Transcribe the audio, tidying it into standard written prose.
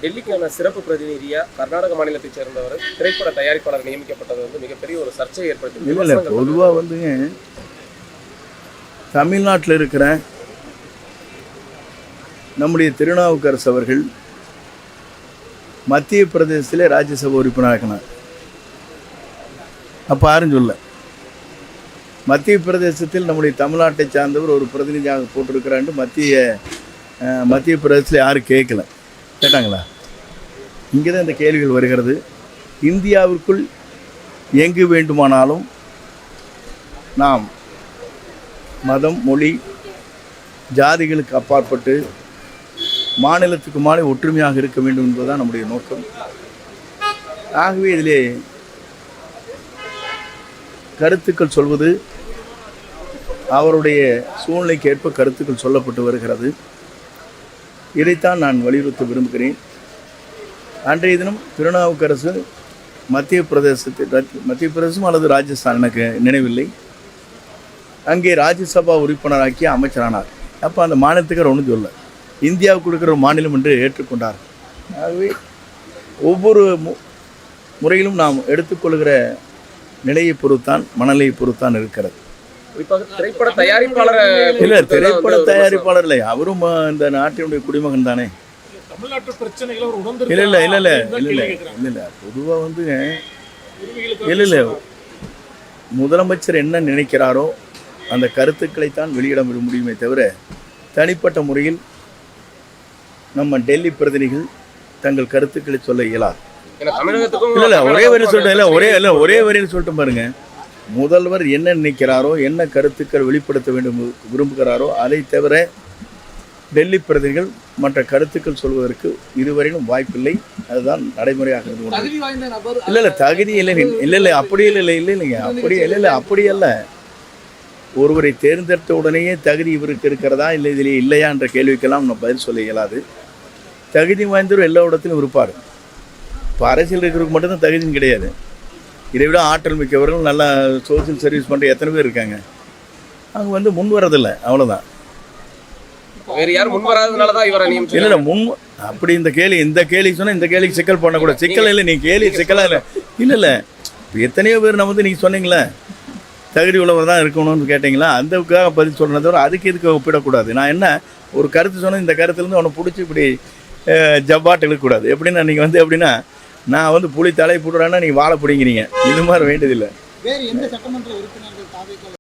டெல்லிக்கான சிறப்பு பிரதிநிதியா கர்நாடக மாநிலத்தைச் சேர்ந்தவர் திரைப்பட தயாரிப்பாளர் நியமிக்கப்பட்டது வந்து மிகப்பெரிய ஒரு சர்ச்சையை ஏற்படுத்தி. இல்லை பொதுவாக வந்துங்க தமிழ்நாட்டில் இருக்கிற நம்முடைய திருநாவுக்கரசு அவர்கள் மத்திய பிரதேசத்தில் ராஜ்யசபா உறுப்பினர் ஆக்கினார். அப்போ யாரும் சொல்ல, மத்திய பிரதேசத்தில் நம்முடைய தமிழ்நாட்டை சார்ந்தவர் ஒரு பிரதிநிதியாக போட்டிருக்கிறான்னு மத்திய பிரதேசத்தில் யாரும் கேட்டாங்களா? இங்கே தான் இந்த கேள்விகள் வருகிறது. இந்தியாவிற்குள் எங்கு வேண்டுமானாலும் நாம் மதம், மொழி, ஜாதிகளுக்கு அப்பாற்பட்டு மாநிலத்துக்கு மாநிலம் ஒற்றுமையாக இருக்க வேண்டும் என்பதுதான் நம்முடைய நோக்கம். ஆகவே இதிலே கருத்துக்கள் சொல்வது அவருடைய சூழ்நிலைக்கு ஏற்ப கருத்துக்கள் சொல்லப்பட்டு வருகிறது. இதைத்தான் நான் வலியுறுத்த விரும்புகிறேன். அன்றைய தினம் திருநாவுக்கரசு மத்திய பிரதேசம் அல்லது ராஜஸ்தான், எனக்கு நினைவில்லை, அங்கே ராஜ்யசபா உறுப்பினராக்கி அமைச்சரானார். அப்போ அந்த மாநிலத்துக்கு ஒன்றும் சொல்ல, இந்தியாவுக்கு கொடுக்குற ஒரு மாநிலம் என்று ஏற்றுக்கொண்டார். ஆகவே ஒவ்வொரு முறையிலும் நாம் எடுத்துக்கொள்கிற நிலையை பொறுத்தான், மனநிலையை பொறுத்தான் இருக்கிறது. திரைப்பட தயாரிப்பாளர் இல்லை, திரைப்பட தயாரிப்பாளர் இல்லை, அவரும் இந்த நாட்டினுடைய குடிமகன் தானே. இல்லை பொதுவாக வந்து இல்லை முதலமைச்சர் என்ன நினைக்கிறாரோ அந்த கருத்துக்களைத்தான் வெளியிட முடியுமே தவிர தனிப்பட்ட முறையில் நம்ம டெல்லி பிரதிநிதிகள் தங்கள் கருத்துக்களை சொல்ல இயலாது. இல்லை ஒரே வரையில் சொல்லிட்டேன், ஒரே வரையில் சொல்லிட்டு பாருங்க. முதல்வர் என்ன நினைக்கிறாரோ, என்ன கருத்துக்கள் வெளிப்படுத்த வேண்டும் விரும்புகிறாரோ அதை தவிர டெல்லி பிரதிநிதிகள் மற்ற கருத்துக்கள் சொல்வதற்கு இதுவரையிலும் வாய்ப்பில்லை. அதுதான் நடைமுறையாக இருந்து இல்லை தகுதி இல்லை அப்படி இல்லைங்க அப்படி அல்ல. ஒருவரை தேர்ந்தெடுத்த உடனேயே தகுதி இவருக்கு இருக்கிறதா இல்லை இதிலே இல்லையா என்ற கேள்விக்கெல்லாம் நம்ம பதில் சொல்ல இயலாது. தகுதி வாய்ந்தவர் எல்லா இடத்திலும் இருப்பார். இப்போ அரசியல் இருக்கிறவருக்கு மட்டும்தான் தகுதியும் கிடையாது. இதை விட ஆற்றல் மிக்கவர்கள் நல்லா சோசியல் சர்வீஸ் பண்ணுற எத்தனை பேர் இருக்காங்க. அவங்க வந்து முன் வரதில்லை, அவ்வளோதான். வேறு யாரும் முன் வராதனால தான் இவரை நியமிச்சாங்க. இல்லை முன் அப்படி இந்த கேள்வி சொன்னால் இந்த கேள்விக்கு சிக்கல் பண்ணக்கூடாது. சிக்கல் இல்லை, நீ கேள்வி சிக்கலாக இல்லை எத்தனையோ பேர் நம்ம வந்து நீங்கள் சொன்னீங்களே தகுதி உள்ளவர் தான் இருக்கணும்னு கேட்டிங்களா, அந்தவுக்காக பதில் சொல்கிறத தவிர அதுக்கு எதுக்கு ஒப்பிடக்கூடாது. நான் என்ன ஒரு கருத்து சொன்னேன், இந்த கருத்துலேருந்து அவனை பிடிச்சி இப்படி ஜவ்வாட்டு இழுக்கக்கூடாது. எப்படின்னா நீங்கள் வந்து எப்படின்னா நான் வந்து புளி தலை போடுறேன்னா நீங்கள் வாழை பிடிங்கிறீங்க, இது மாதிரி வேண்டியதில்லை.